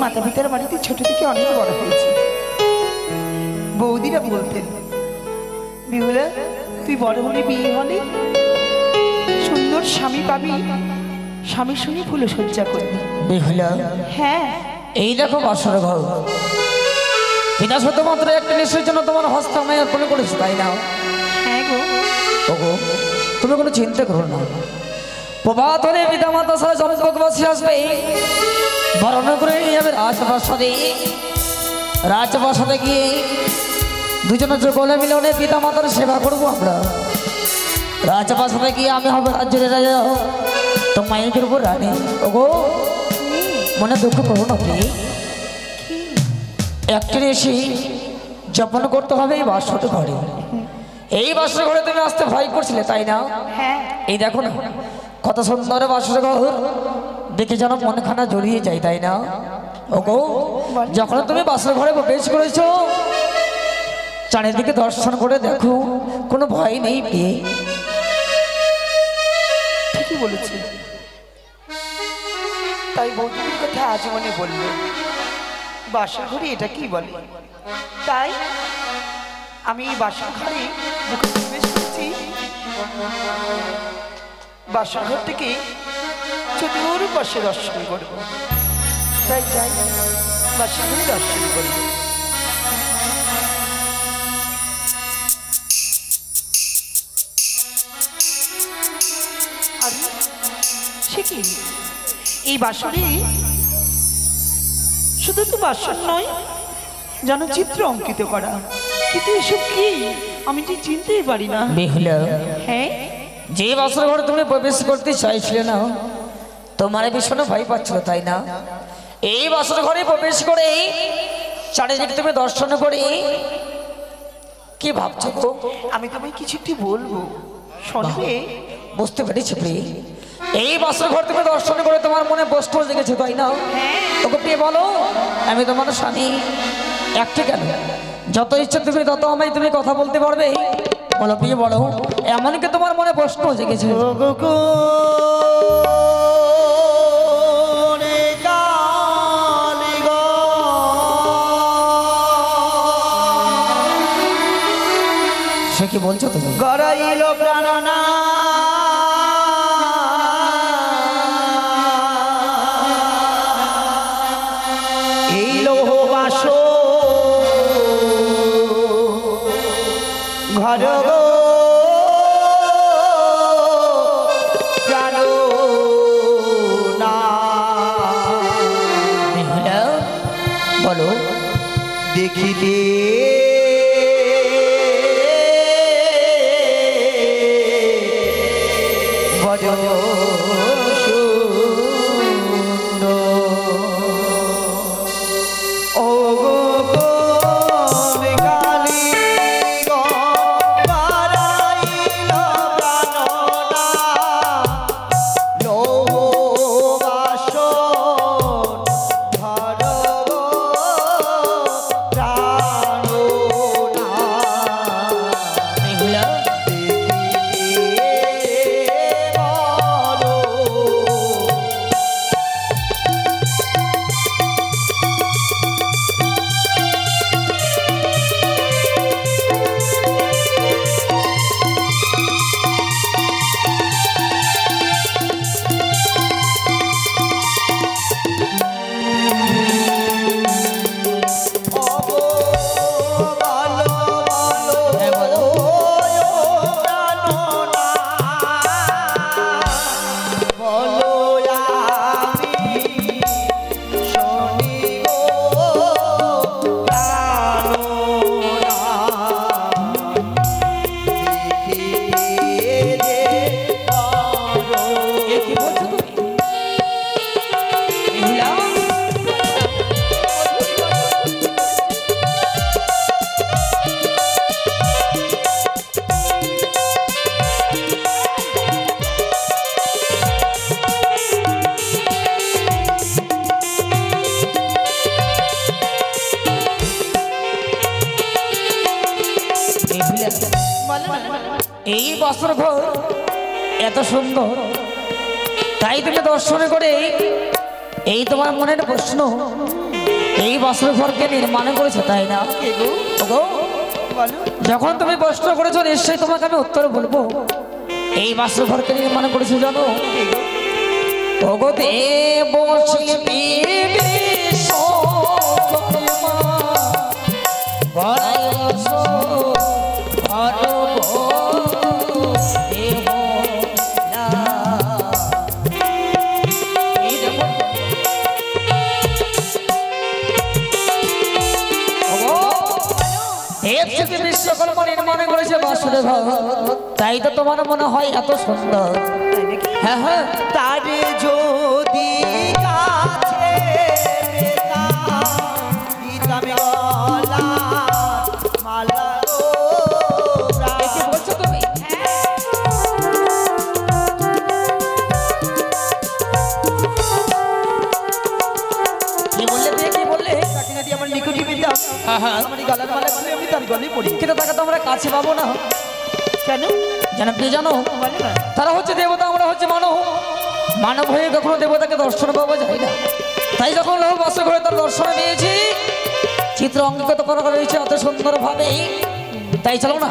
মাতা পিতার বাড়িতে ছোট থেকে অনেক বড় হয়েছে। বৌদিরা বলতেন, বিহুলা তুই বড় হলে বিয়ে হলে সুন্দর স্বামী পাবি, স্বামীর সঙ্গে ফুলসজ্জা করবি। বিহুলা, হ্যাঁ এই দেখো বাসর ঘর, পিতা শুধুমাত্র একটা নিশ্চয়ের জন্য তোমার হস্ত আমি অর্পণ করেছি, তাই না? হ্যাঁ গো। ওগো, তুমি কোনো চিন্তা করো না। প্রভাত হলে পিতা মাতা সারা জমকবাসী আসবে, বরণ করে নিয়ে যাবে রাজপ্রাসাদে। রাজপ্রাসাদে গিয়ে দুজনে যোগলে মিলনে পিতা মাতার সেবা করবো আমরা। রাজপ্রাসাদে গিয়ে আমি হবে রাজ্যের রাজা, তো মায়ের উপর রানী। ওগো, মনে দুঃখ করো না প্রিয়, একটা এসে যাপন করতে হবে এই বাসর ঘরে। এই বাসর ঘরে তুমি আসতে ভয় করছিলে, তাই না? হ্যাঁ। এই দেখো না কত সুন্দর বাসর ঘর, দেখে যেন মনখানা জড়িয়ে যায়, তাই না? ওগো, যখন তুমি বাসর ঘরে প্রবেশ করেছো, চারিদিকে দর্শন করে দেখো, কোনো ভয় নেই প্রিয়ে। ঠিকই বলেছে, তাই বৌদির কথা আজ মনে বলল, বাসর ঘরে এটা কি বলে। তাই আমি এই বাসর ঘরে মুখে প্রবেশ করেছি। বাসর ঘর থেকে চতুর্পাশে দর্শন করব, তাই যাই বাসর ঘরে দর্শন করি। আর সে কি, এই বাসরে শুধু তো বাসর নয়, যেন চিত্র অঙ্কিত করা, কিন্তু এসব কি আমি ঠিক চিনতেই পারি না। বিহুলা, হ্যাঁ, যে বাসর ঘরে তুমি প্রবেশ করতে চাইছিলে না, তোমার ভীষণ ভয় পাচ্ছিল, তাই না? এই বাসর ঘরে প্রবেশ করে চারিদিকে তুমি দর্শন করে কি ভাবছো গো? আমি তোমায় কিছু একটি বলবো, শুনবে? বুঝতে পেরেছি প্রিয়, এই বাসর ঘর তুমি দর্শন করে তোমার মনে বস্তু জেগেছে, তাই না? তোকে প্রিয় বলো, আমি তোমার স্বামী। একটা কেন, যত ইচ্ছা তুমি তত আমায় তুমি কথা বলতে পারবে। বলো প্রিয়, বলো, এমনকি তোমার মনে প্রশ্ন জেগেছে। সে কি বলছো তুমি? গড়াইল প্রাণনা এই লৌহ বাস ঘর গো প্রাণ না। বলো, দেখিতে এই বাসর ঘর এত সুন্দর, তাই তুমি দর্শন করে এই তোমার মনের প্রশ্ন এই বাসর ঘরকে নির্মাণ করেছে, তাই না? কে গো? ওগো, বলো। যখন তুমি প্রশ্ন করেছো নিশ্চয়ই তোমাকে আমি উত্তর বলবো। এই বাসর ঘরকে নির্মাণ করেছে জানো? কে গো? ওগো দেব শিল্পী বিশ্বকর্মা, গড়াই বসো ঘর গো দেবতা। এই দেখো, ওগো দেব শিল্পী বিশ্বকর্মা নির্মাণ করেছে বাসর ঘর, তাই তো তোমার মনে হয় এত সুন্দর। তাই নাকি? হ্যাঁ হ্যাঁ, তারে যদি কাছে পেতাম, দিতাম গলার মালা গো প্রাণ। কি বলছো তুমি? কি বললে তুমি, কি বললে? তাকে যদি আমার নিকটে পেতাম, হ্যাঁ হ্যাঁ, আমার এই গলার মালা খুলে আমি তার গলায় পড়ি। কিন্তু তাকে তো আমরা কাছে পাবো না। কেন? জানো কি জানো? বলে না। তারা হচ্ছে দেবতা, আমরা হচ্ছে মানব। মানব হয়ে কখনো দেবতাকে দর্শন পাওয়া যায় না। তাই যখন লোক বাস করে তার দর্শন পেয়েছি, চিত্র অঙ্কিত করা রয়েছে এত সুন্দর ভাবে। তাই চলো না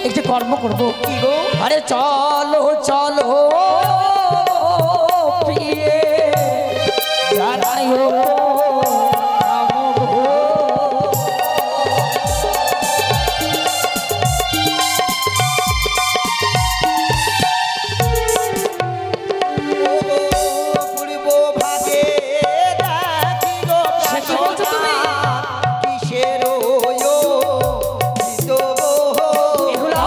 একটি কর্ম করবো। কি গো? আরে চলো চলো প্রিয়ে জানাই ও পূর্ব ভাগে দেখি গো সে কি বলছো তুমি? কিসের এগুলা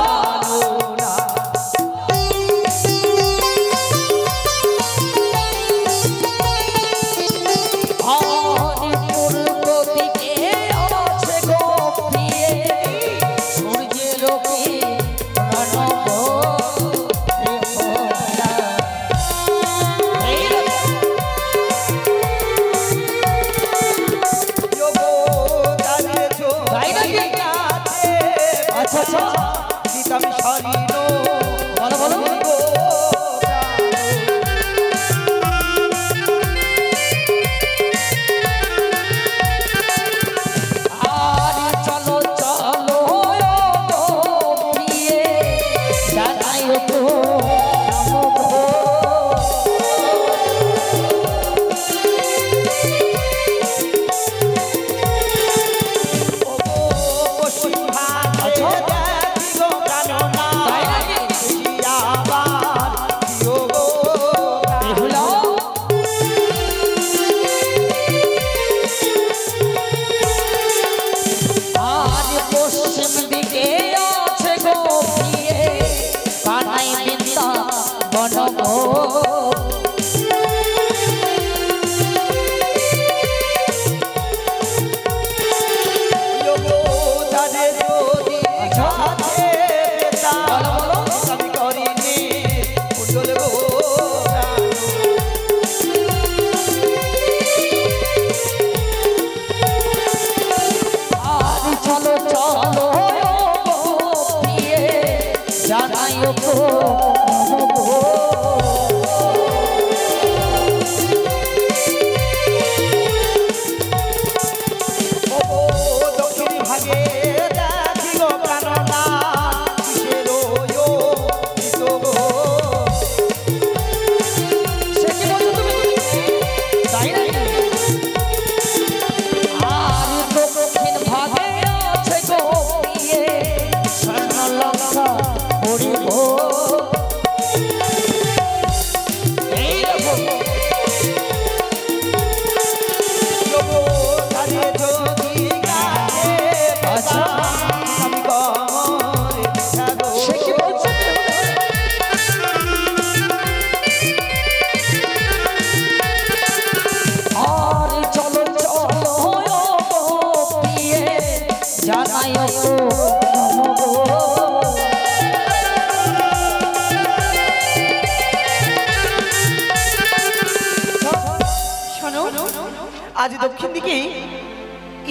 আজ দক্ষিণ দিকে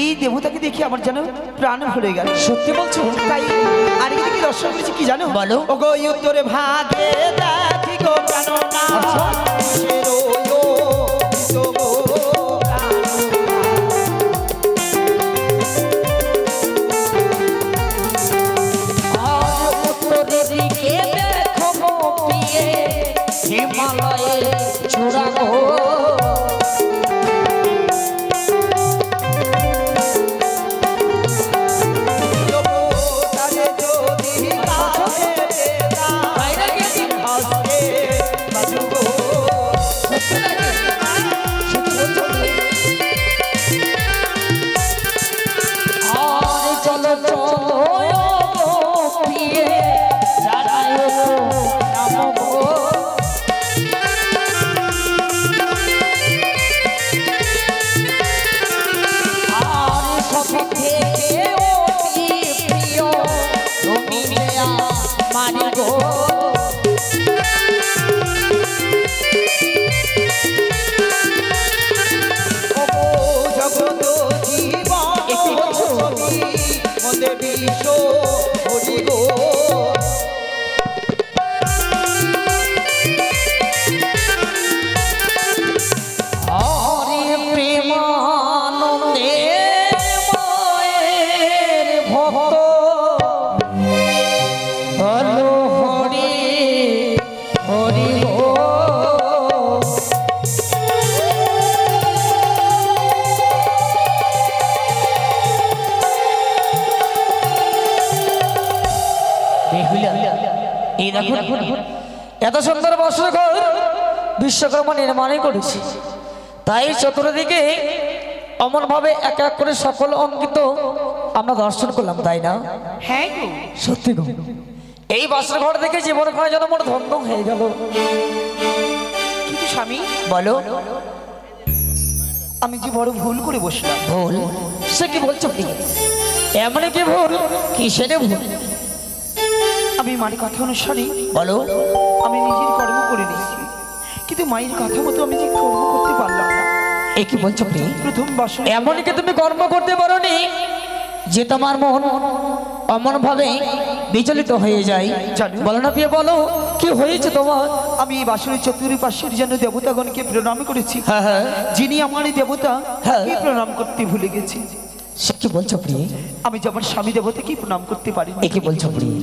এই দেবতাকে দেখে আমার যেন প্রাণ ভরে গেল। সত্যি বলছো? তাই আরেক দিকে দর্শন করেছি, কি জানো? বলো। ওগো উত্তরে ভাগে দেখি গো প্রাণনা কিসের না মানি গো জগত জীবন মনে বিশ্ব হরি গো হরি প্রেমানন্দে মায়ের ভক্ত হলো হরি হরি গো এই দেখুন এত সুন্দর বস্ত্র ঘর বিশ্বকর্মা নির্মাণই করেছি তাই চতুর্দিকে অমন ভাবে এক এক করে সকল অঙ্কিত আমরা দর্শন করলাম তাই না হ্যাঁ গো সত্যি গো এই বস্ত্র ঘর দেখে জীবন করা যেন মোর ধন্য হয়ে গেল কিন্তু স্বামী বলো আমি যে বড় ভুল করে বসলাম ভুল সে কি বলছো এমন কি ভুল কিসের ভুল আমি মায়ের কথা অনুসারে বলো আমি নিজের কর্ম করে নিয়েছি কিন্তু মায়ের কথা মতো আমি যে কর্ম করতে পারলাম না এ কি বলছো প্রথম বছর এমন কি তুমি কর্ম করতে পারোনি যে তোমার মন অমন ভাবে বিচলিত হয়ে যায় বলো না প্রিয় বলো কি হয়েছে তোমার আমি এই বাসনের চতুর্পাশের জন্য দেবতাগণকে প্রণাম করেছি হ্যাঁ হ্যাঁ যিনি আমার এই দেবতা হ্যাঁ। এই প্রণাম করতে ভুলে গেছি সে কি বলছো প্রিয় আমি যে আমার স্বামী দেবতাকে প্রণাম করতে পারি এ কি বলছো প্রিয়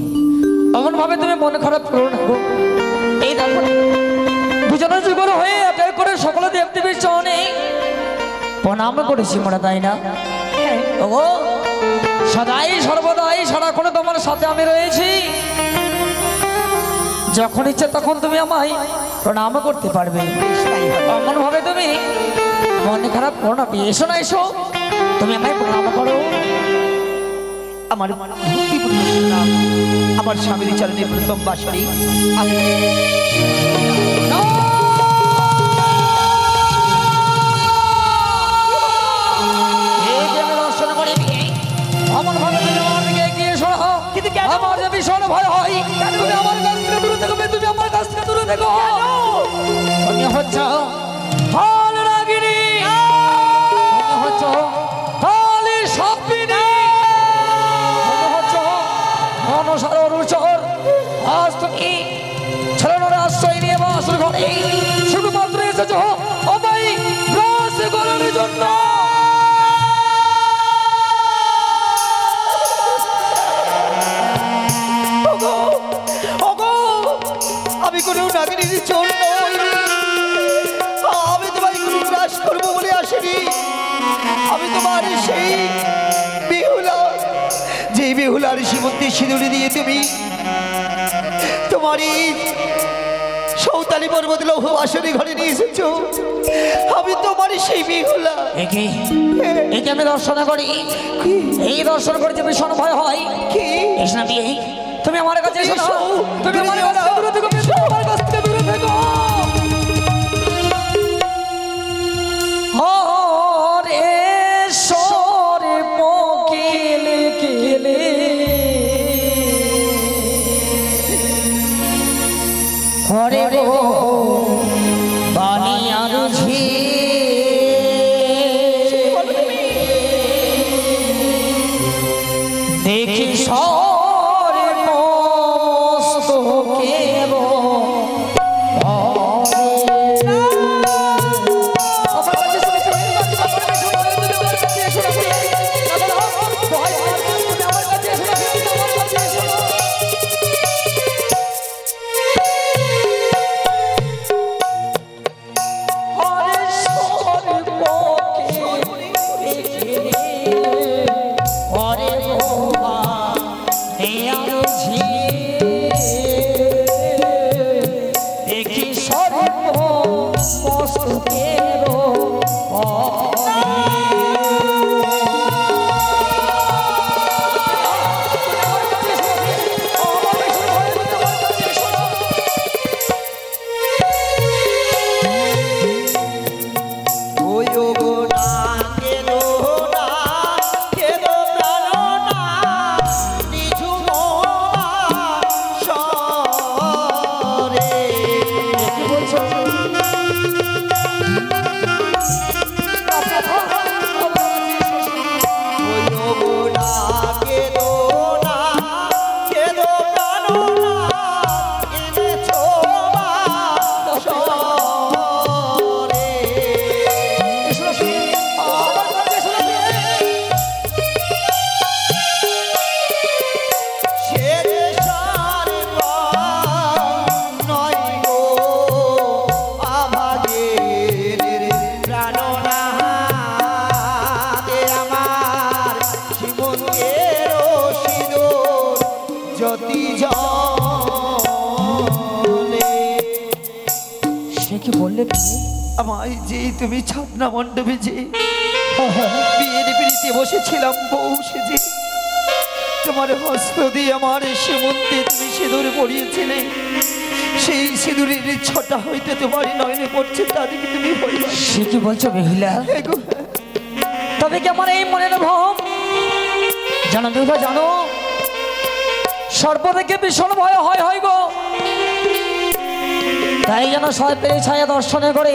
অমন ভাবে তুমি মন খারাপ করো না গো এই দেখো দুজনের যুগল হয়ে একাই করে সকল দেবদেবীর চরণে প্রণাম করেছি মনে তাই না ও সদাই সর্বদাই সারাক্ষণ তোমার সাথে আমি রয়েছি যখন ইচ্ছে তখন তুমি আমায় প্রণাম করতে পারবে এমন ভাবে তুমি মন খারাপ করো না এসো না এসো তুমি আমায় প্রণাম করো আমার ভক্তিপূর্ণ প্রণাম আমার স্বামীর চরণে প্রথম বাসরে আমি অমন ভাবে তুমি আমার দিকে এগিয়ে এসো কিন্তু আমার যে ভীষণ ভয় হয় তুমি আমার কাছ থেকে দূরে থেকো তুমি আমার কাছ থেকে দূরে থেকো তুমি হচ্ছ ফল রাগিনী তুমি হচ্ছ ফলি সাপিনী তুমি হচ্ছ মনসার রুচর আজ তুমি ছলনার আশ্রয় নিয়ে বাসর ঘরে শুধুমাত্র এসেছ আমায় গ্রাস করার জন্য আমি কোনো নাগরিক চোর নই আমি তোমার কোনো গ্রাস করবো বলে আসিনি আমি তোমার সেই বেহুলা যে বেহুলার সীমন্তে সিঁদুরে দিয়ে তুমি তোমার এই সৌতালি পর্বত লৌহ আসনে ঘরে নিয়ে এসেছো আমি তোমার সেই বেহুলা একে আমি দর্শন করি এই দর্শন করে যে ভীষণ ভয় হয় কি এসে না বিয়ে তুমি আমার কাছে এসো না। এসো। তুমি আমার কাছ থেকে দূরে থেকো তুমি আমার কাছ থেকে দূরে থেকো হরে সরে পকেলে কেলে হরে গো বাণী আর ঝি দেখি সরে মস্তকের জলে। সে কি বললে কি? আমায় যে তুমি ছাপনা মণ্ডপে যে বিয়ের পিড়িতে বসেছিলাম বউ সেজে, তোমার হস্ত দিয়ে আমার সীমন্তে তুমি সিঁদুর পরিয়েছিলে, সেই সিঁদুরের ছটা হইতে তোমার নয়নে পড়ছে, তা দেখে তুমি বলবে। সে কি বলছো বেহুলা? তবে কি আমার এই মনের ভাব জানো বেহুলা? জানো সর্প থেকে ভীষণ ভয় হয় হয় গো, তাই যেন সর্পের ছায়া দর্শনে করে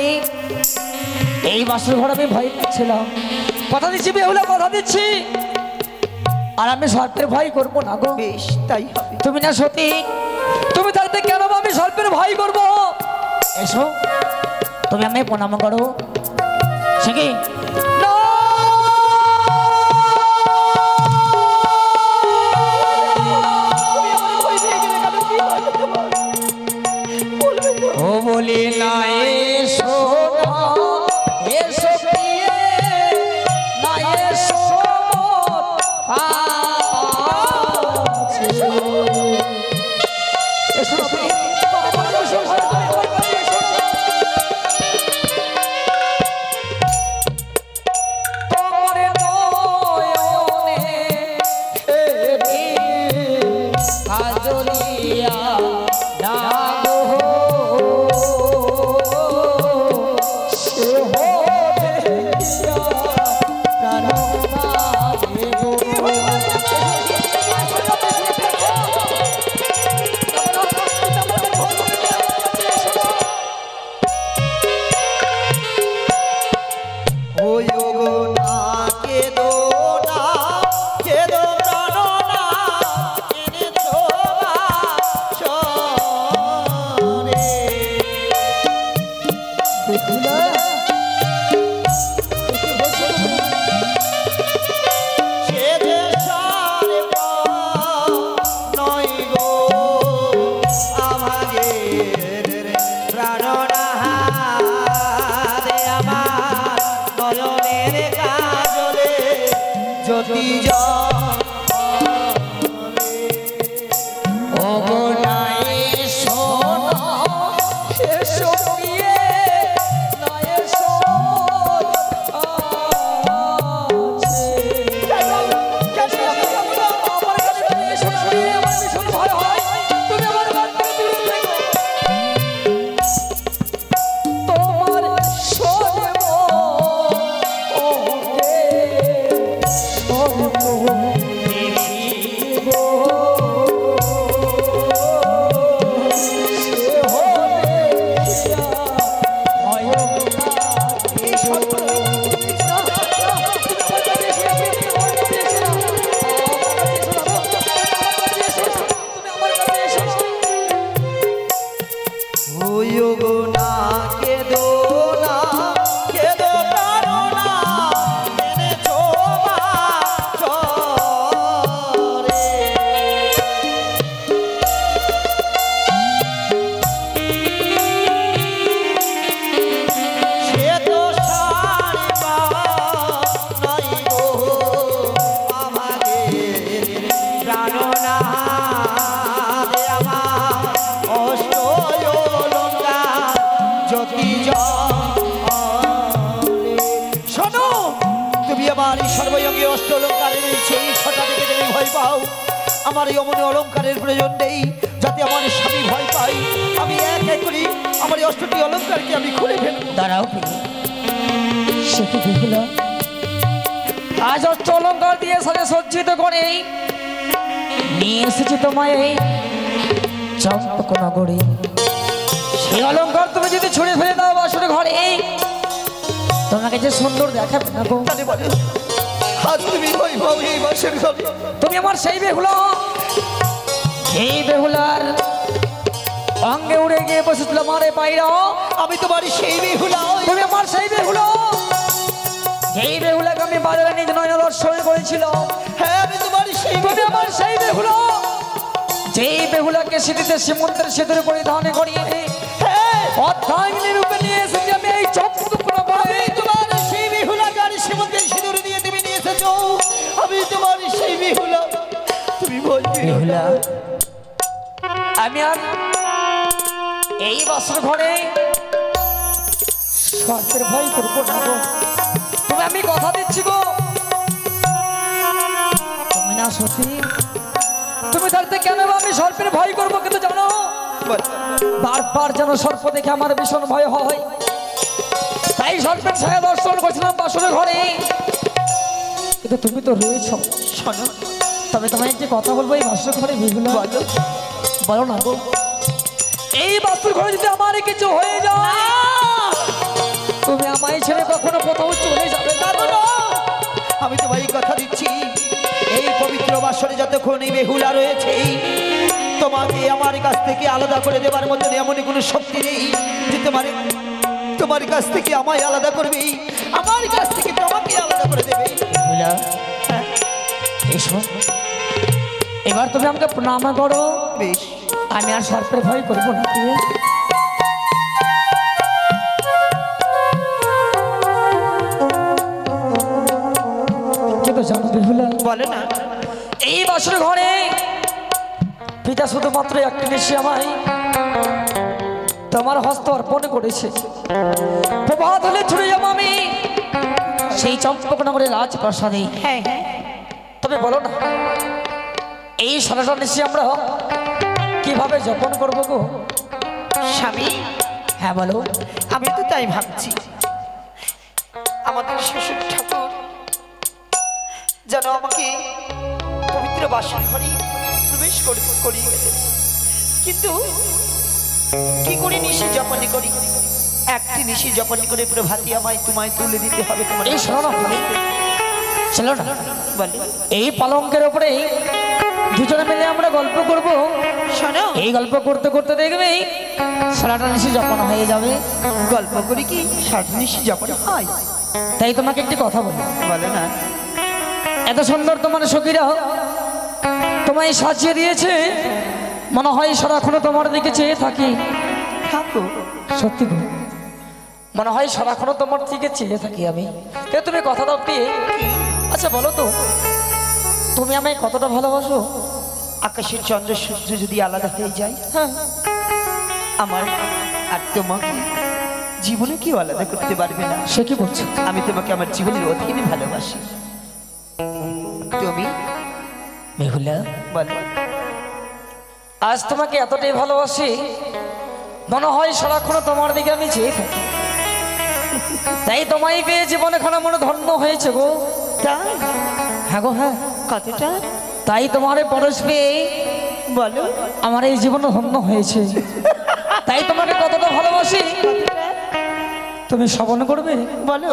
এই বাসর ঘর আমি ভয় পাচ্ছিলাম। কথা দিচ্ছি বেহুলা, কথা দিচ্ছি, আর আমি সর্পের ভয় করবো না গো। বেশ তাই হবে। তুমি না সতী, তুমি থাকতে কেন আমি সর্পের ভয় করবো? এসো তুমি আমি প্রণাম করো। সে কি ও বলি না এসো না, এসো প্রিয়ে না এসো এসো আমার এই অমনি অলঙ্কারের প্রয়োজন নেই, যাতে আমার স্বামী ভয় পাই। আমি এক এক করি আমার এই অষ্টটি অলঙ্কারকে আমি খুলে ফেলব। দাঁড়াও সে কি বেহুলা? আজ অষ্ট অলঙ্কার দিয়ে সাথে সজ্জিত করে নিয়ে এসেছি তোমায় এই চম্পকনগরে। সেই অলঙ্কার তুমি যদি ছুঁড়ে ফেলে দাও বাসর ঘরে, তোমাকে যে সুন্দর দেখাবে না গো। তুমি আমার সেই বেহুলা, এই বেহুলার অঙ্গে উড়ে গিয়ে বসেছিল মারে পায়রা। আমি তোমার সেই বেহুলা, তুমি আমার সেই বেহুলা, এই বেহুলাকে আমি বাজারে নিজ নয়নে দর্শন করেছিল। হ্যাঁ আমি তোমার সেই, তুমি আমার সেই বেহুলা, যেই বেহুলাকে স্মৃতিতে সীমন্তের সেতুর পরিধানে করিয়ে অর্ধাঙ্গিনী রূপে নিয়ে এসেছি আমি এই চম্পকনগরে। তোমার সেই বেহুলা যার সীমন্তের সিঁদুর দিয়ে তুমি নিয়ে এসেছো, আমি তোমার সেই বেহুলা। তুমি বলবে বেহুলা, আমি আর এই বছর ঘরে সর্পের ভয় করবো না গো। তবে আমি কথা দিচ্ছি গো, তুমি না সত্যি তুমি থাকতে কেন আমি সর্পের ভয় করবো? কিন্তু জানো বারবার যেন সর্প দেখে আমার ভীষণ ভয় হয়, তাই সর্পের ছায়া দর্শন করছিলাম বাসরের ঘরে। কিন্তু তুমি তো রয়েছ। শোনো, তবে তোমায় একটি কথা বলবো, এই বাসর ঘরে বিহুলা বলো না গো, এই বাসর ঘরে যদি আমার কিছু হয়ে যায় তুমি আমায় ছেড়ে কখনো কোথাও চলে যাবে না। আমি তোমায় কথা দিচ্ছি, এই পবিত্র বাসরে যতক্ষণ এই বেহুলা রয়েছে তোমাকে আমার কাছ থেকে আলাদা করে দেবার মতন এমন কোনো শক্তি নেই যে তোমার কাছ থেকে আমায় আলাদা করবে, আমার কাছ থেকে তোমাকে আলাদা করে দেবে। বেহুলা এসো, এবার তুমি আমাকে প্রণাম করো। বেশ, আমি আর সর্পের ভয় করবো না। কিন্তু জানো বেহুলা, বলে না এই বছর ঘরে পিতা শুধুমাত্র একটি নিশি আমায় তোমার হস্ত অর্পণ করেছে। প্রভাত হলে ছুটে যাবো আমি সেই চম্পকনগরের রাজপ্রাসাদে। হ্যাঁ হ্যাঁ, তবে বলো না, এই সারাটা নিশি আমরা কিভাবে যাপন করবো গো? স্বামী হ্যাঁ বলো। আমি তো তাই ভাবছি, আমাদের শ্বশুর ঠাকুর যেন আমাকে পবিত্র বাসর ঘরে প্রবেশ করিয়ে গেছে, কিন্তু কি করে নিশি যাপনে করি? একটি নিশি যাপনে করে প্রভাতী আমায় তোমায় তুলে দিতে হবে তোমার। এই শোনো না, চলো না বলে এই পালঙ্কের উপরে দুজনে মিলে আমরা গল্প করব। শোনো, এই গল্প করতে করতে দেখবে সারাটা নিশি যাপন হয়ে যাবে। গল্প করি কি সারা নিশি যাপন হয়? তাই তোমাকে একটি কথা বলি, বলে না এত সুন্দর তোমার সখীরা তোমায় সাজিয়ে দিয়েছে, মনে হয় সারাক্ষণ তোমার দিকে চেয়ে থাকি। থাকো, সত্যি গো, মনে হয় সারাক্ষণ তোমার দিকে চেয়ে থাকি আমি। কিন্তু তুমি কথা দাও দিয়ে, আচ্ছা বলো তো তুমি আমায় কতটা ভালোবাসো? আকাশের চন্দ্র সূর্য যদি আলাদা হয়ে যায়, হ্যাঁ, আমার আর তোমাকে জীবনে কেউ আলাদা করতে পারবে না। সে কি বলছো? আমি তোমাকে আমার জীবনের অধীনে ভালোবাসি। তুমি বেহুলা, বলো আজ তোমাকে এতটাই ভালোবাসি, মনে হয় সারাক্ষণ তোমার দিকে আমি চেয়ে থাকি। তাই তোমায় পেয়ে জীবন এখানে মনে ধন্য হয়েছে গো। তাই? হ্যাঁ গো হ্যাঁ, কতটা? তাই তোমার পরশ পেয়ে বলো আমার এই জীবন ধন্য হয়েছে। তাই তোমাকে কতটা ভালোবাসি তুমি শ্রবণ করবে? বলো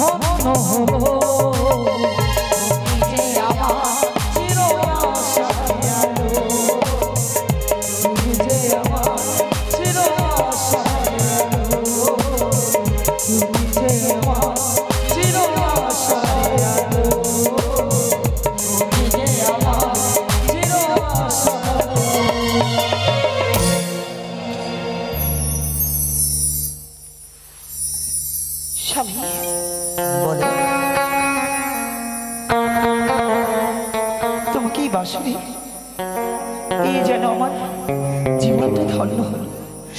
ধন্য হলো তুমি যে আমার চির আশার আলো তুমি যে আমার চির আশার আলো তুমি যে আমার চির আশার আলো তুমি যে আমার চির আশার আলো। স্বামী বলে তোমাকেই বাসুরি এই যেন আমার জীবনটা ধন্য হল।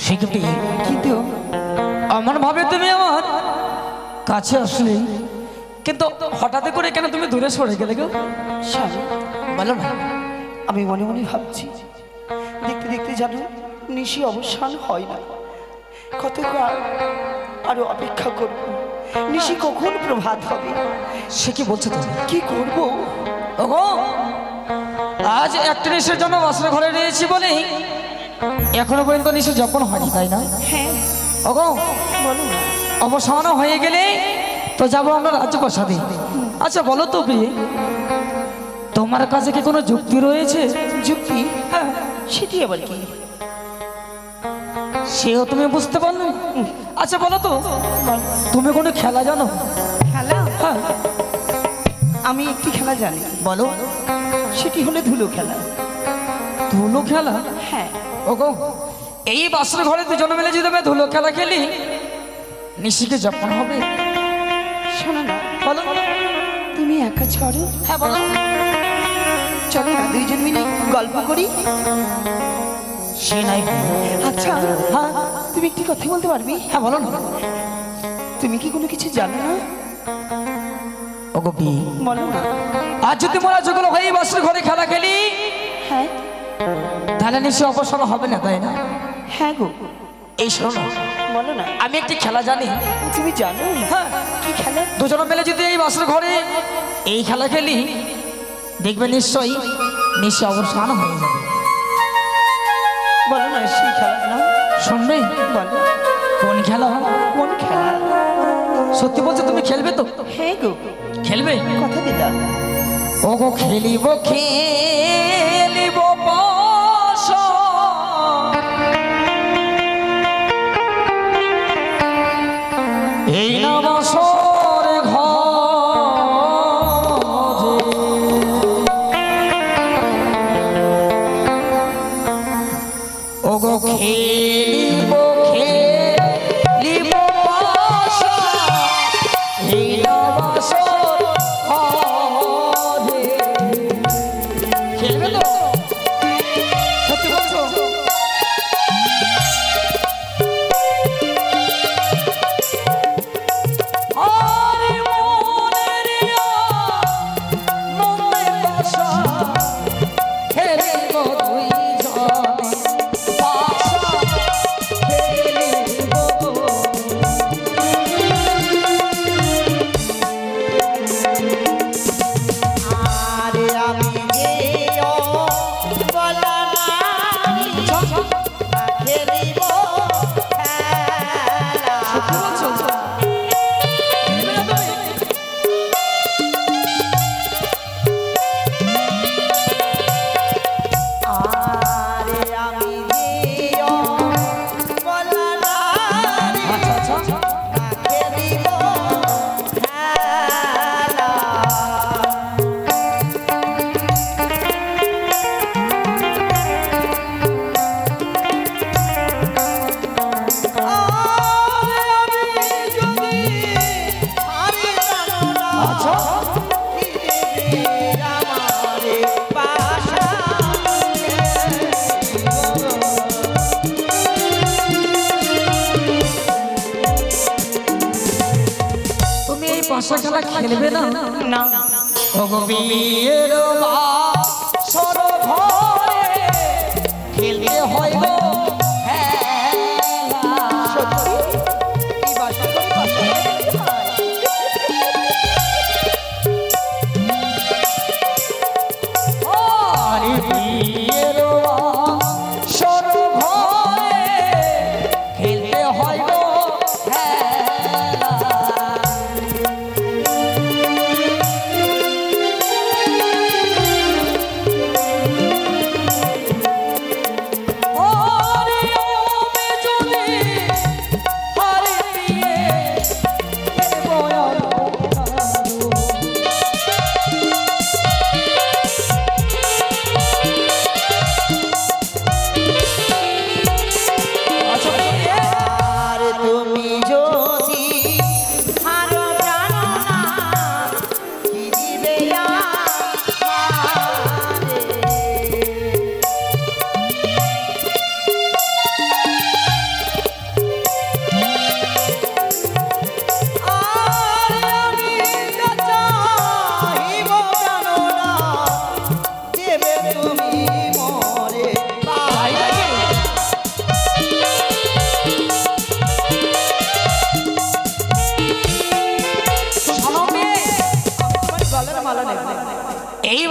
শিখবি কিন্তু আমার ভাবে তুমি আমার কাছে আসলে, কিন্তু হঠাৎ করে কেন তুমি দূরে সরে গেলে গো? স্বামী বলো না। আমি মনে মনে ভাবছি, দেখতে দেখতে জানো নিশি অবসান হয় না, কতকাল আরো অপেক্ষা করব, নিশি কখন প্রভাত হবে। সে কি বলছো তুমি? কি করব? ওগো আজ একটা নিশের জন্য বাসর ঘরে রয়েছি বলে এখনো পর্যন্ত নিশে যখন হয়নি, তাই না? হ্যাঁ ওগো বলো না। অবসান হয়ে গেলে তো যাবো আমরা রাজপ্রাসাদে। আচ্ছা বলো তো প্রিয়ে, তোমার কাছে কি কোনো যুক্তি রয়েছে? যুক্তি? হ্যাঁ, সেটি আবার কি? সেও তুমি বুঝতে পারলে? আচ্ছা বলো তো, তুমি কোনো খেলা জানো? খেলা? হ্যাঁ আমি একটি খেলা জানি, বলো। সেটি হলো ধুলো খেলা। ধুলো খেলা? হ্যাঁ। ওগো এই বাসর ঘরে দুজন মিলে যদি আমি ধুলো খেলা খেলি নিশিকে যখন হবে? শোনো না, বলো। তুমি একা ছাড়ো, হ্যাঁ বলো। চলো না দুইজন মিলে গল্প করি। সে নাই। আচ্ছা হ্যাঁ তুমি একটি কথা বলতে পারবি? হ্যাঁ বলো না। তুমি কি কোনো কিছু জানো না? ওগো বি, বলো না। আজ যদি মোরা যেগুলো হয়ে বাসর ঘরে খেলা খেলি হ্যাঁ তাহলে নিশ্চয় অপসর হবে না, তাই না? হ্যাঁ গো, এই শোনো না, বলো না। আমি একটি খেলা জানি। তুমি জানো? হ্যাঁ, কি খেলা? দুজন মিলে যদি এই বাসর ঘরে এই খেলা খেলি দেখবে নিশ্চয়ই নিশ্চয় অবসান হয়ে যাবে। বলো না সেই খেলার নাম। শুনবে? বলো কোন খেলা? কোন খেলা? সত্যি বলছো তুমি খেলবে তো? হ্যাঁ গো, খেলবে? কথা দিলাম। ওগো খেলিব খেলিব বাস এই না বাসর ঘরে ওগো খেলিব খেলিব বাস এই না বাসর ঘরে। খেলবে তো? সত্যি বলছো? আরে মনের মনে বাসা খেলিব দুইজনে বাসা খেলিব। আরে আমি গেও বলা নারী খেলিব খেলা। সত্যি বলছো? খেলবে না তুমি? আরে আমি গেও বলা নারী আচ্ছা আচ্ছা। খেলিব খেলা। আচ্ছা তুমি এই পাশা খেলা খেলবে না? না ওগো বিয়ের বাসর ঘরে খেলতে হয় গো খেলা। সত্যি এই বাসা করে বাসা হয়। আরে বিয়ের বাসর ঘরে খেলতে হয় গো খেলা।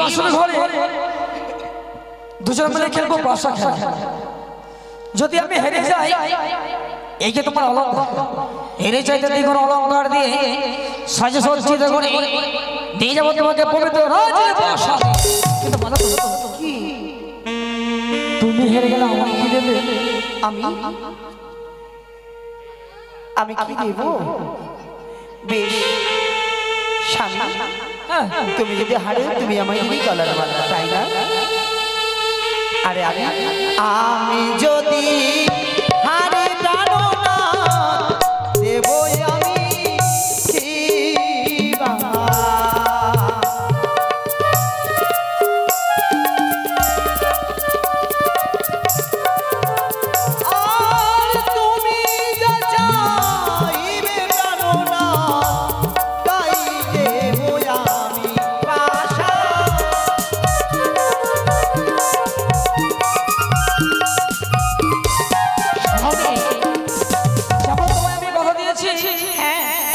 বাসর ঘরে দুজন মিলে খেলবো বাসা খেলা। যদি আমি হেরে যাই, এই যে তোমার অলঙ্কার, হেরে চাইতে দ্বিগুণ অলঙ্কার দিয়ে সাজে সজ্জিত করে দিয়ে যাবো তোমাকে পবিত্র রাজ্যে বাসা। কিন্তু বলো তো, কি তুমি হেরে গেলে আমার কি দেবে? আমি আমি কি দেব? বেশ স্বামী, হ্যাঁ, তুমি যদি হারে তুমি আমায় দিবি গলার মালা, তাই না? আরে আরে আমি যদি হারি প্রাণনাথ দেবই আমি শিবা। আর তুমি যা চাইবে প্রাণনাথ তাই দেবই আমি পাশা।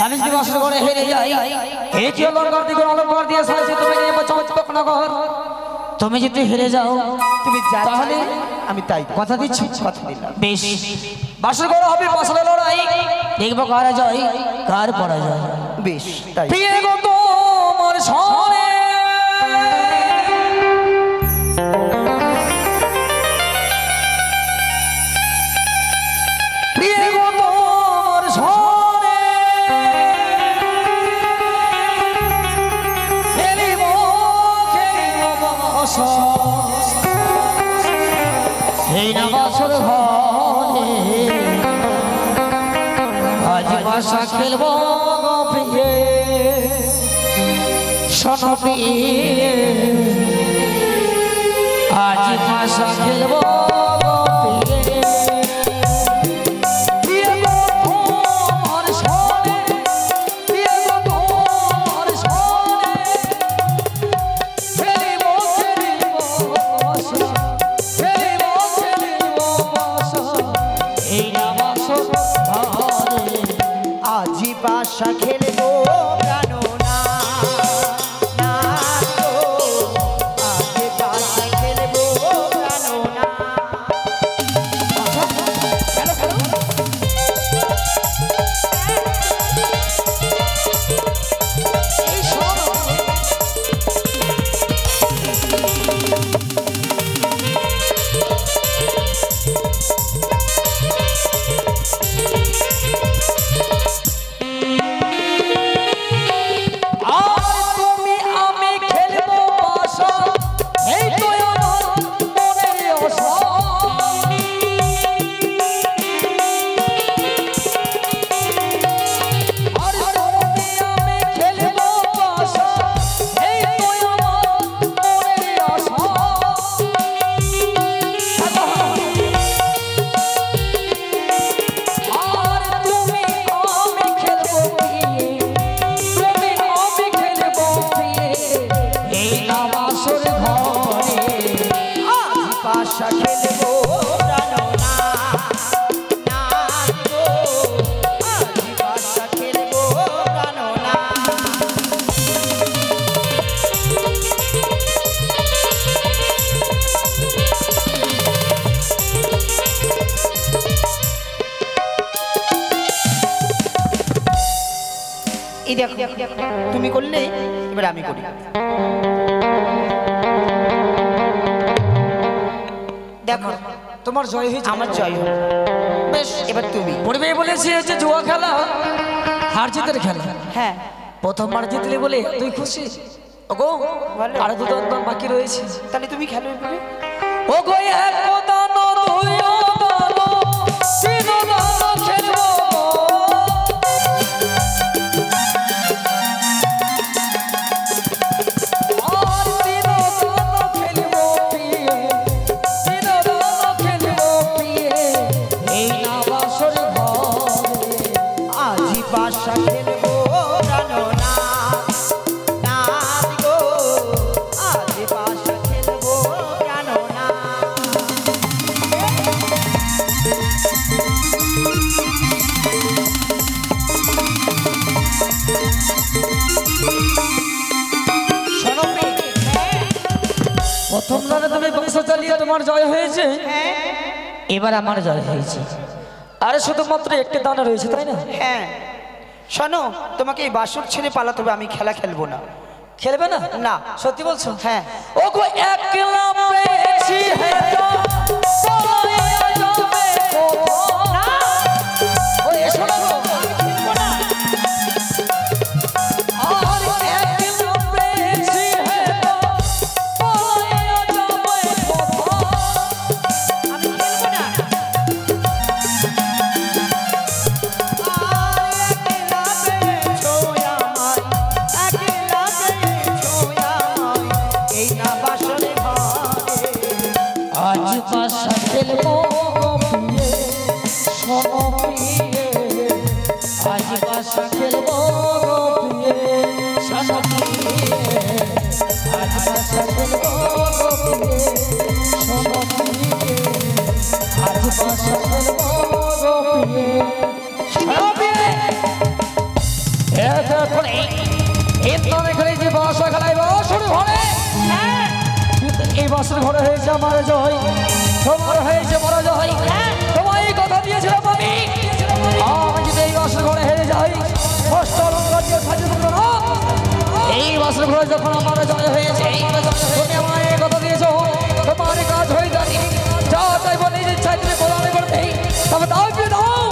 আমি যদি বাসর ঘরে হেরে যাই, এই কি অলঙ্কার দিকে অলঙ্কার দিয়ে সাজে তুমি নিয়ে চমৎকার নগর। তুমি যদি হেরে যাও, তুমি তাহলে আমি তাই কথা দিচ্ছি, কথা দিলাম। বেশ, বাসর ঘরে হবে বাসর লড়াই, দেখবো কার জয় কার পরাজয়। বেশ তাই। প্রিয় গো তোমার সনে আজ বাসা খেলব প্রিয়ে শোনো প্রিয়ে, আজ বাসা খেলব বাসা খেলবো প্রাণনা না গো, আজ বাসা খেলবো প্রাণনা। তুমি করলে এবার আমি করি। দেখো তোমার জয় হয়েছে, আমার জয় হল। বেশ, এবার তুমি পড়বে। বলেছি যে জুয়া খেলা হার জিতের খেলা। হ্যাঁ, প্রথমবার জিতলে বলে তুই খুশি? ওগো আর দুটো বাকি রয়েছে, তাহলে তুমি খেলো। ওগো এক দানো দুই দানো তিন দানো খেলবো, বাসা খেলবো প্রাণনা না গো, আজ বাসা খেলবো প্রাণনা। শোনো চেষ্টা চালিয়ে তোমার জয় হয়েছে, এবার আমার জয় হয়েছে। আরে শুধুমাত্র একটি দানা রয়েছে, তাই না? হ্যাঁ শোনো, তোমাকে এই বাসর ছেড়ে পালাতে হবে, আমি খেলা খেলবো না। খেলবে না? না। সত্যি বলছো? হ্যাঁ। ও গো একলা পেয়েছি হেতা পলাইয়া যাবে কোথাও। না ওই এসো না গো। খেলবো না। আর একলা পেয়েছি হেতা পলাইয়া যাবে কোথাও। আমি খেলবো না। আজ বাসা খেলবো পিয়ে শোনো পিয়ে, আজ বাসা খেলবো পিয়ে শোনো পিয়ে, আজ বাসা খেলবো পিয়ে শোনো পিয়ে, আজ বাসা খেলবো পিয়ে শোনো পিয়ে। এতক্ষণ এখানে যে বাসা খেলাইব শুরু হবে। এই বাসের ঘরে হয়েছে আমার জয়, তোমার হয়েছে বড় জয়। তোমায় কথা দিয়েছিলাম আমি যদি এই বাসের ঘরে হেরে যাই, কষ্ট অলঙ্কার দিয়ে সাজিয়ে দেবো না। এই বাসের ঘরে যখন আমার জয় হয়েছে, তুমি আমায় কথা দিয়েছো তোমার কাজ হয়ে যাবে, যা চাইবো নিজের ইচ্ছায় তুমি প্রদান করবে, তবে দাও কি দাও,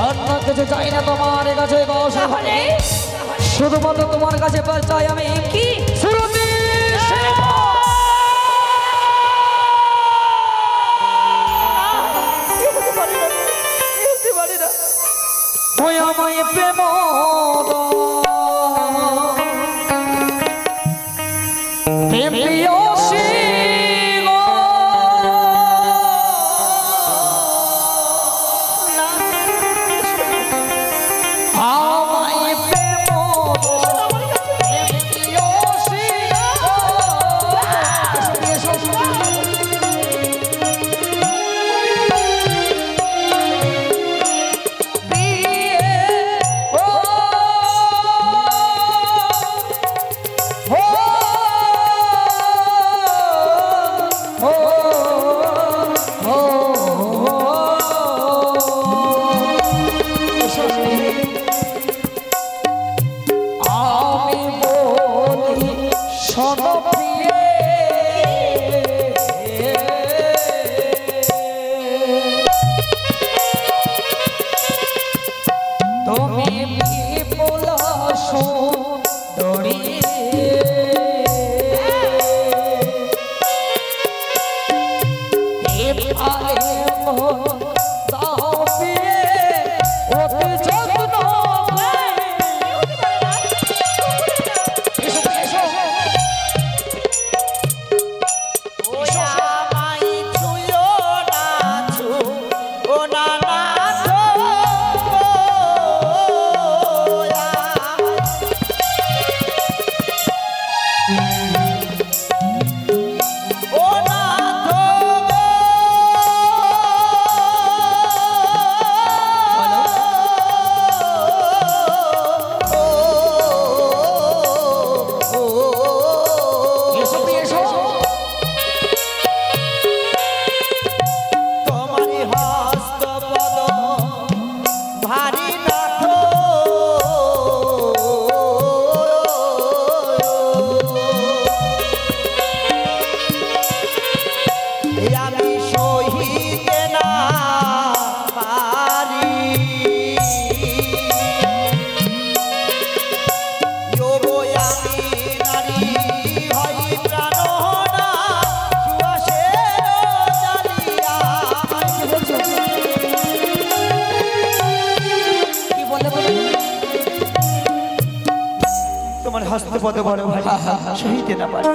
অন্য কিছু চাই না তোমার কাছে। বাসের ঘরে শুধুমাত্র তোমার কাছে চাই আমি কি শ্রুতি তুই আমায় প্রেম প্রিয়সী আমায় প্রেম প্রিয়সী হস্তপদে বড় ভারী সহিতে না পারি,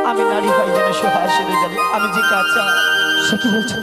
আমি নারী ভাই যেন সুহাসের জানি, আমি যে কাঁচা। সে কি বলছো?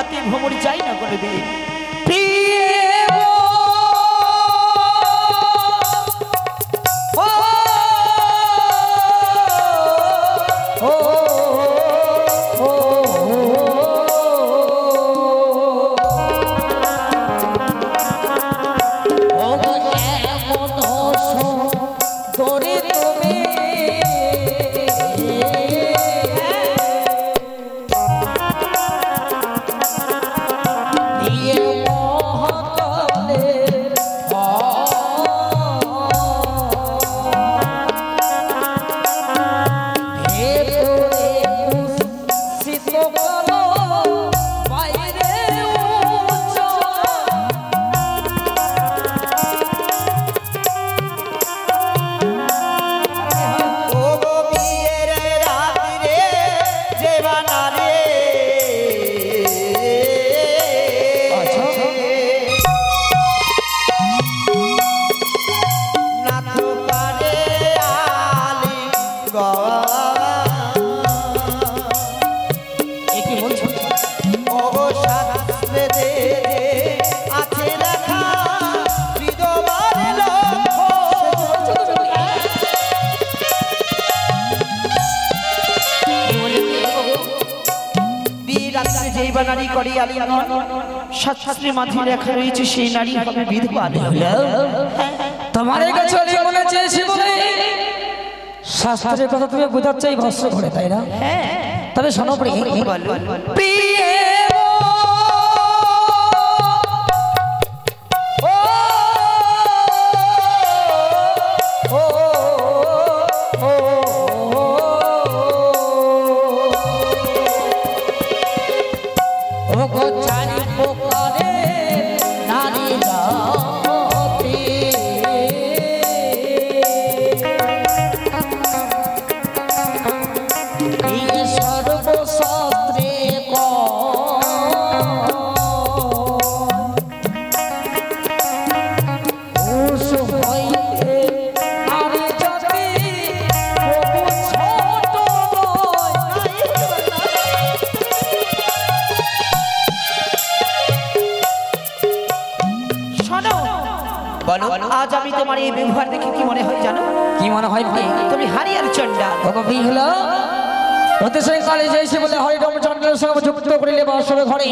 একান্তে ভ্রমণ যাই না কোনোদিন। নারী করে আলিঙ্গন শাস্ত্রে মাথায় লেখা রয়েছে সেই নারী হবে বিধবা। তোমার কাছে আলিঙ্গনে চেয়েছি বলে শাস্ত্রের কথা তুমি বোঝাচ্ছ এই ভস্ম করে, তাই না? তবে শোনো প্রিয় আজ আমি তোমার এই ব্যবহার দেখে কি মনে হয় জানো? কি মনে হয়? তুমি হারিয়ার চন্ডাল। অতিশয় কালে যাইছি বলে হরিরাম চন্দ্রের সঙ্গে যুক্ত করিলে বাসর ঘরে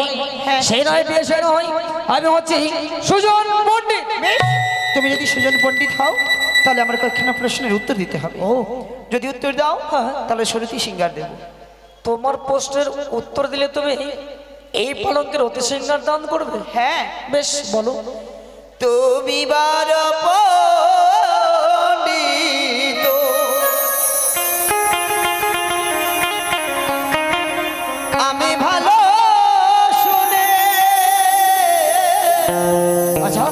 সেই নয় বিয়ে সে নয়। আমি হচ্ছি সুজন পণ্ডিত। তুমি যদি সুজন পণ্ডিত হও তাহলে আমার কয়েকখানা প্রশ্নের উত্তর দিতে হবে। ও যদি উত্তর দাও তাহলে সরতি সিঙ্গার দেব। তোমার প্রশ্নের উত্তর দিলে তুমি এই পালঙ্কের অতি সিঙ্গার দান করবে? হ্যাঁ বেশ, বলো। তুমি বার পণ্ডিত আমি ভালো শুনে। আচ্ছা,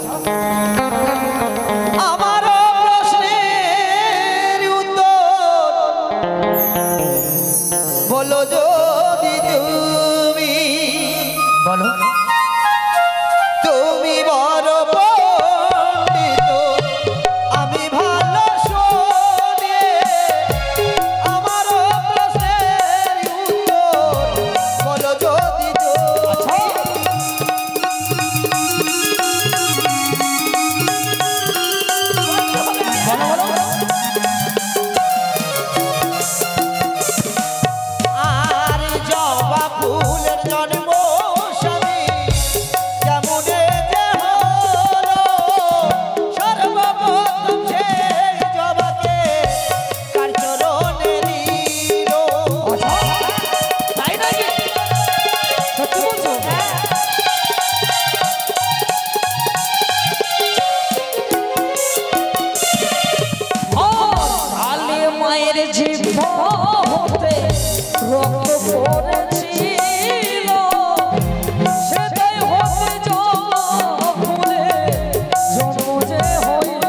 আমার প্রশ্নের উত্তর বলো যদি তুমি। বলো। তুমি বড় পণ্ডিত আমি ভালো শুনে। আমার প্রশ্নের উত্তর বলো যদি তুমি। আর জবা ফুলের জন্ম মায়ের জিহ্বা হতে রক্ত পড়েছিল, সেটাই হতে জলে জন্ম যে হইল।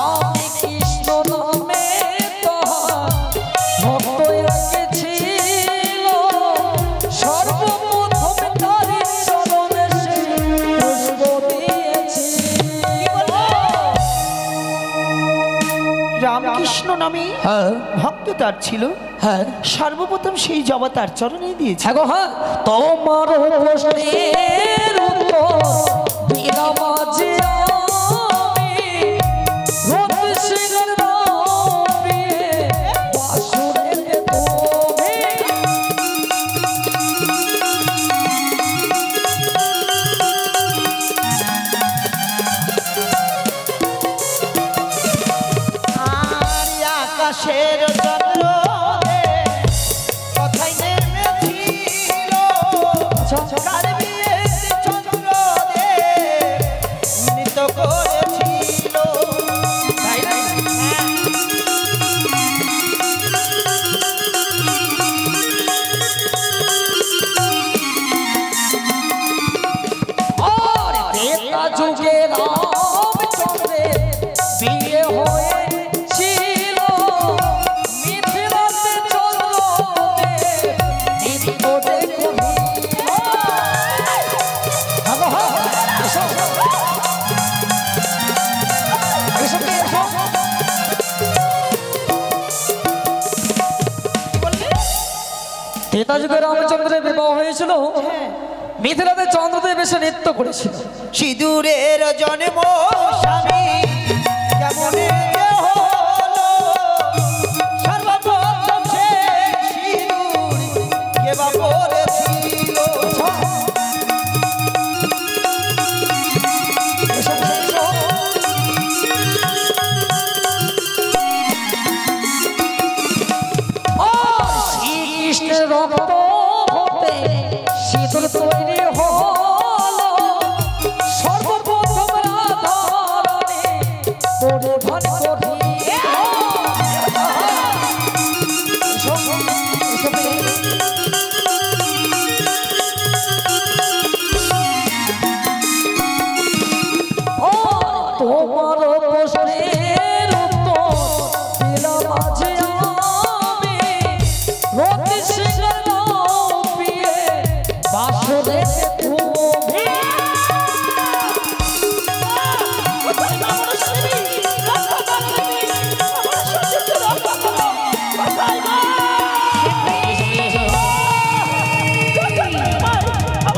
আমি কৃষ্ণ নামে তাহার ভক্ত রেখেছিল, সর্বপ্রথমে তারি চরণে সেই পুষ্প দিয়ে হ্যাঁ ভক্ত তার ছিল, হ্যাঁ সর্বপ্রথম সেই জবা তার চরণে দিয়েছে। হ্যাঁ গো হ্যাঁ, তোমার প্রশ্নের উত্তর দিলাম মাঝে আমি, রতি সিংহের নামে বাসুরের তুমি। আর আকাশের চন্দ্র কথাই নেমেছিল, কার বিয়েতে চন্দ্রদেব নৃত্য করেছিল। তাই না? আর ত্রেতা যুগে রামচন্দ্রের বিয়ে হয়েছিল, মিথিলাতে চন্দ্রদেব নৃত্য দেখিল। ভালো হয়, এসো। এসো কে, এসো। ত্রেতা যুগে রামচন্দ্রের বিবাহ হয়েছিল, মিথিলাতে চন্দ্রদেব এসে নৃত্য করেছিল। সিঁদুরের জন্ম স্বামী কেমনে যে হলো, সর্বপ্রথম সে সিঁদুর কে বা পরেছিল। এসো, এসো। আর শ্রীকৃষ্ণের রক্ত হতে সিঁদুর তৈরি হলো, সর্বপ্রথম রাধারানী পরিধান করিল। এসো, এসো প্রিয়। ও তোমার প্রশ্নের উত্তর দিলাম আজ আমি, রতি সিংহের নামে বাসুরের তুমি।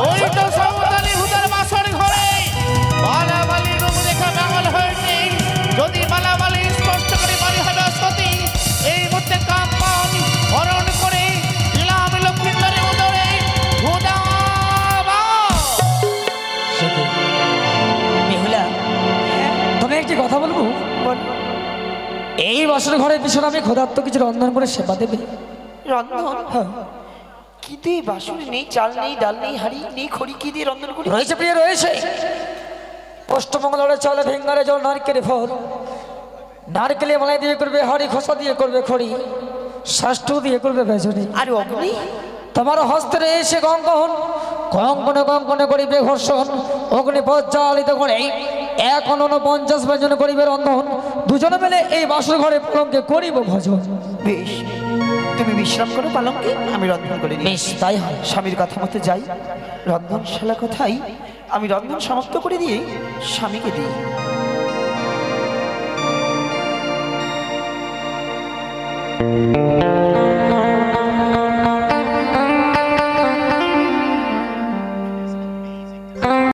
ওই তো সাঁওতালি হুদার বাসর ঘরে মালামালি রূপ দেখা বাঙাল হয়েছে। যদি মালামালি স্পষ্ট করে বাড়ি হবে সতী, এই মুহূর্তে কাম পান হরণ করে দিলাম লক্ষ্মীন্দরের উদরে হুদা বেহুলা, তবে একটি কথা বলবো, বল। এই বাসর ঘরের পিছনে আমি ক্ষুধার্ত কিছু রন্ধন করে সেবা দেবে। রন্ধন কি দিয়ে? বাসনে নেই, চাল নেই, ডাল নেই, হাড়ি নেই, খড়ি, কি দিয়ে রন্ধন করি? রয়েছে প্রিয়, রয়েছে অষ্টমঙ্গলের চালে ভেঙ্গারে জল নারকেলে ফল, নারকেলে মালাই দিয়ে করবে হাড়ি, খোসা দিয়ে করবে খড়ি, ষষ্ঠ দিয়ে করবে বেজনি। আর অগ্নি তোমার হস্তে রয়েছে কঙ্কন, কঙ্কনে কঙ্কনে করিবে ঘর্ষণ, অগ্নি প্রজ্বালিত করে 149 ব্যঞ্জন করিবে রন্ধন, দুজনে মিলে এই বাসর ঘরে পলঙ্কে করিব ভজন। বেশ, তুমি বিশ্রাম করো পালঙ্কে, আমি রন্ধন করে নিই। বেশ তাই হয়। স্বামীর কথা মতো যাই, রন্ধনশালা কথাই আমি রন্ধন সমাপ্ত করে দিয়ে স্বামীকে দিই।